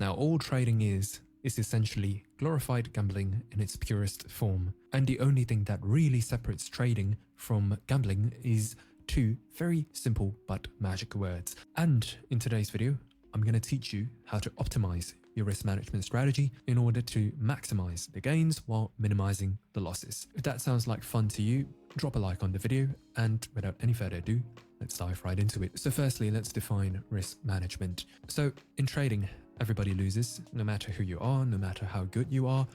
Now, all trading is essentially glorified gambling in its purest form. And the only thing that really separates trading from gambling is two very simple but magic words. And in today's video, I'm going to teach you how to optimize your risk management strategy in order to maximize the gains while minimizing the losses. If that sounds like fun to you, drop a like on the video, and without any further ado, let's dive right into it. So firstly, let's define risk management. So in trading, everybody loses, no matter who you are, no matter how good you are.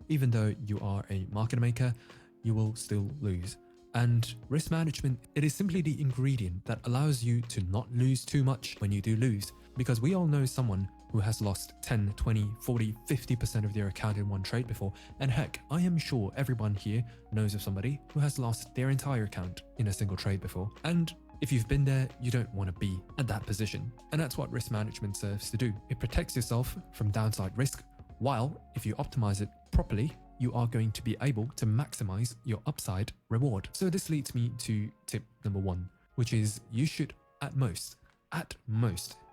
Even though you are a market maker, you will still lose. And risk management, it is simply the ingredient that allows you to not lose too much when you do lose. Because we all know someone who has lost 10, 20, 40, 50% of their account in one trade before. And heck, I am sure everyone here knows of somebody who has lost their entire account in a single trade before. And if you've been there, you don't want to be at that position. And that's what risk management serves to do. It protects yourself from downside risk, while if you optimize it properly, you are going to be able to maximize your upside reward. So this leads me to tip number one, which is you should at most,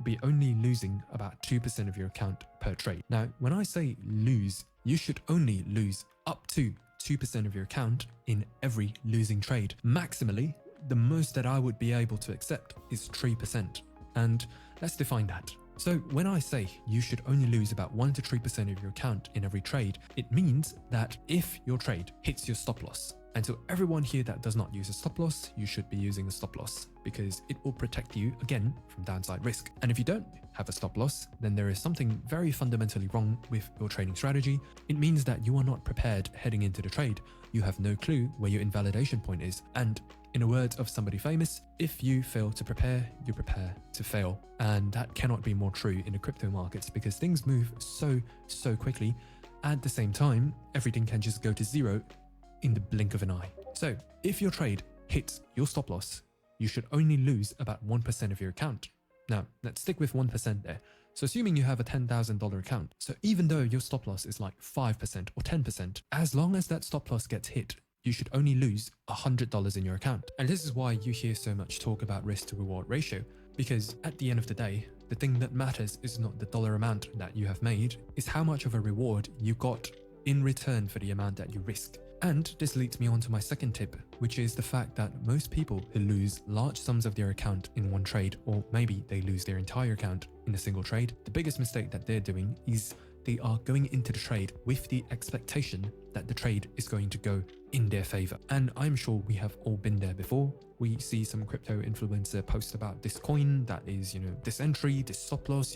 be only losing about 2% of your account per trade. Now, when I say lose, you should only lose up to 2% of your account in every losing trade. Maximally, the most that I would be able to accept is 3%. And let's define that. So when I say you should only lose about 1 to 3% of your account in every trade, it means that if your trade hits your stop loss, and so everyone here that does not use a stop loss, you should be using a stop loss because it will protect you again from downside risk. And if you don't have a stop loss, then there is something very fundamentally wrong with your trading strategy. It means that you are not prepared heading into the trade. You have no clue where your invalidation point is. And in the words of somebody famous, if you fail to prepare, you prepare to fail. And that cannot be more true in the crypto markets because things move so quickly. At the same time, everything can just go to zero in the blink of an eye. So if your trade hits your stop loss, you should only lose about 1% of your account. Now, let's stick with 1% there. So assuming you have a $10,000 account, so even though your stop loss is like 5% or 10%, as long as that stop loss gets hit, you should only lose $100 in your account. And this is why you hear so much talk about risk to reward ratio, because at the end of the day, the thing that matters is not the dollar amount that you have made, it's how much of a reward you got in return for the amount that you risked. And this leads me on to my second tip, which is the fact that most people who lose large sums of their account in one trade, or maybe they lose their entire account in a single trade, the biggest mistake that they're doing is they are going into the trade with the expectation that the trade is going to go in their favor. And I'm sure we have all been there before. We see some crypto influencer post about this coin that is, this entry, this stop loss,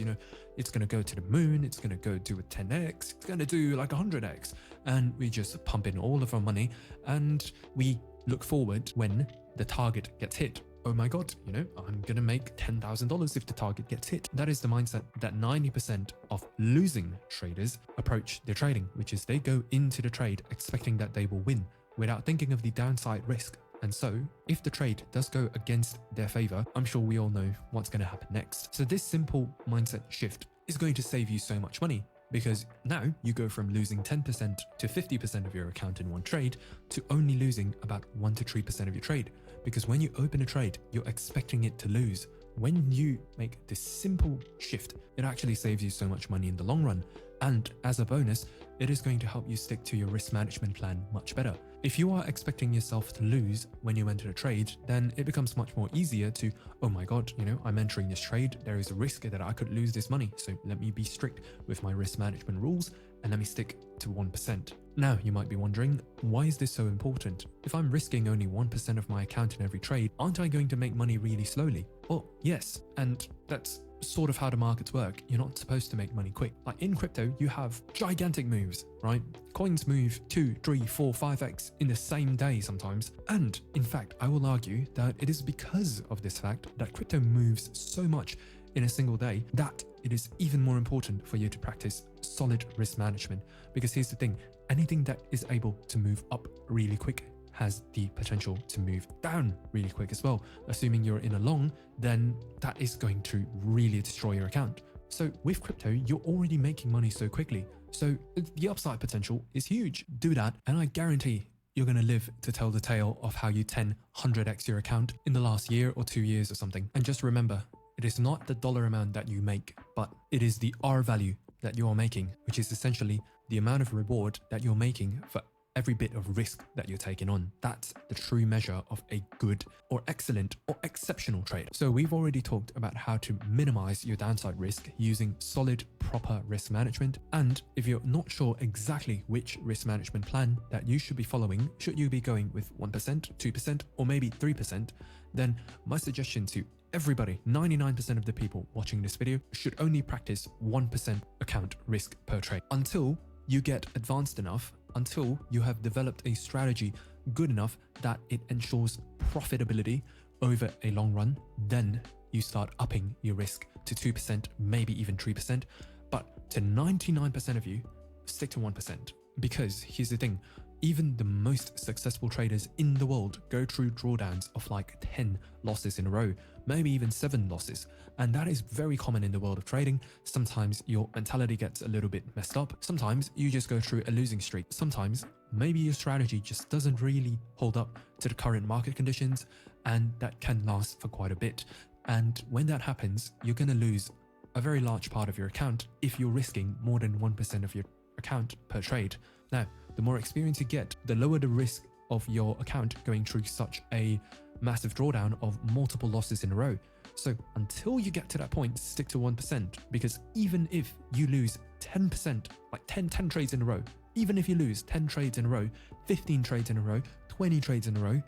it's going to go to the moon, it's going to go do a 10x, it's going to do like 100x. And we just pump in all of our money and we look forward when the target gets hit. Oh my God, I'm going to make $10,000 if the target gets hit. That is the mindset that 90% of losing traders approach their trading, which is they go into the trade expecting that they will win without thinking of the downside risk. And so if the trade does go against their favor, I'm sure we all know what's going to happen next. So this simple mindset shift is going to save you so much money, because now you go from losing 10% to 50% of your account in one trade to only losing about 1 to 3% of your trade. Because when you open a trade, you're expecting it to lose. When you make this simple shift, it actually saves you so much money in the long run. And as a bonus, it is going to help you stick to your risk management plan much better. If you are expecting yourself to lose when you enter a trade, then it becomes much more easier to, oh my God, I'm entering this trade. There is a risk that I could lose this money. So let me be strict with my risk management rules and let me stick to 1%. Now, you might be wondering, why is this so important? If I'm risking only 1% of my account in every trade, aren't I going to make money really slowly? Well, yes, and that's sort of how the markets work. You're not supposed to make money quick. Like in crypto, you have gigantic moves, right? Coins move 2, 3, 4, 5x in the same day sometimes. And in fact, I will argue that it is because of this fact that crypto moves so much in a single day that it is even more important for you to practice solid risk management. Because here's the thing, anything that is able to move up really quick has the potential to move down really quick as well. Assuming you're in a long, then that is going to really destroy your account. So with crypto, you're already making money so quickly. So the upside potential is huge. Do that, and I guarantee you're going to live to tell the tale of how you 100x your account in the last year or 2 years or something. And just remember, it is not the dollar amount that you make, but it is the R value that you're making, which is essentially the amount of reward that you're making for every bit of risk that you're taking on. That's the true measure of a good or excellent or exceptional trade. So we've already talked about how to minimize your downside risk using solid, proper risk management. And if you're not sure exactly which risk management plan that you should be following, should you be going with 1%, 2%, or maybe 3%, then my suggestion to everybody, 99% of the people watching this video, should only practice 1% account risk per trade until you get advanced enough, until you have developed a strategy good enough that it ensures profitability over a long run. Then you start upping your risk to 2%, maybe even 3%. But to 99% of you, stick to 1%. Because here's the thing, even the most successful traders in the world go through drawdowns of like 10 losses in a row, maybe even 7 losses. And that is very common in the world of trading. Sometimes your mentality gets a little bit messed up. Sometimes you just go through a losing streak. Sometimes maybe your strategy just doesn't really hold up to the current market conditions, and that can last for quite a bit. And when that happens, you're going to lose a very large part of your account if you're risking more than 1% of your account per trade. Now, the more experience you get, the lower the risk of your account going through such a massive drawdown of multiple losses in a row. So until you get to that point, stick to 1%, because even if you lose 10%, like 10 trades in a row, even if you lose 10 trades in a row, 15 trades in a row, 20 trades in a row,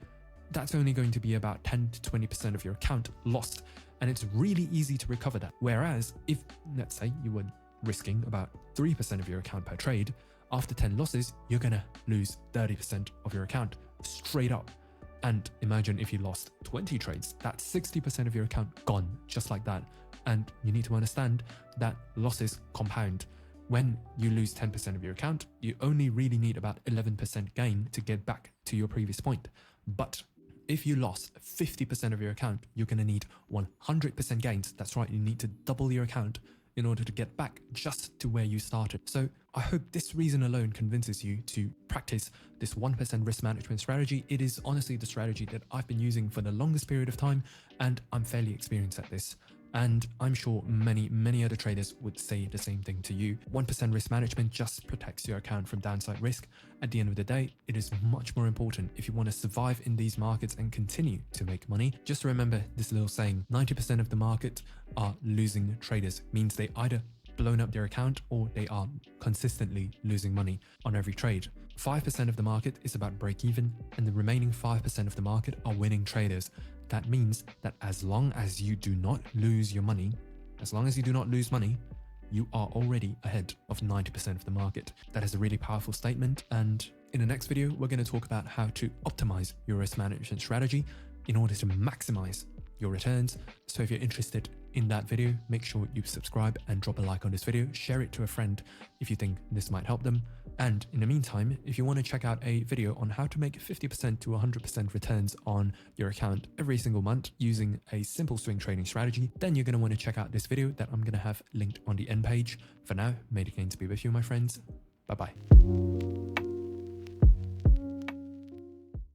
that's only going to be about 10 to 20% of your account lost. And it's really easy to recover that. Whereas if, let's say, you were risking about 3% of your account per trade, after 10 losses, you're going to lose 30% of your account straight up. And imagine if you lost 20 trades, that's 60% of your account gone just like that. And you need to understand that losses compound. When you lose 10% of your account, you only really need about 11% gain to get back to your previous point. But if you lost 50% of your account, you're going to need 100% gains. That's right, you need to double your account in order to get back just to where you started. So I hope this reason alone convinces you to practice this 1% risk management strategy. It is honestly the strategy that I've been using for the longest period of time, and I'm fairly experienced at this. And I'm sure many other traders would say the same thing to you. 1% risk management just protects your account from downside risk. At the end of the day, it is much more important if you want to survive in these markets and continue to make money. Just remember this little saying, 90% of the market are losing traders, means they either blown up their account or they are consistently losing money on every trade. 5% of the market is about break even, and the remaining 5% of the market are winning traders. That means that as long as you do not lose your money, as long as you do not lose money, you are already ahead of 90% of the market. That is a really powerful statement. And in the next video, we're going to talk about how to optimize your risk management strategy in order to maximize your returns. So if you're interested in that video, make sure you subscribe and drop a like on this video. Share it to a friend if you think this might help them. And in the meantime, if you want to check out a video on how to make 50% to 100% returns on your account every single month using a simple swing trading strategy, then you're going to want to check out this video that I'm going to have linked on the end page. For now, may the gains be with you, my friends. Bye-bye.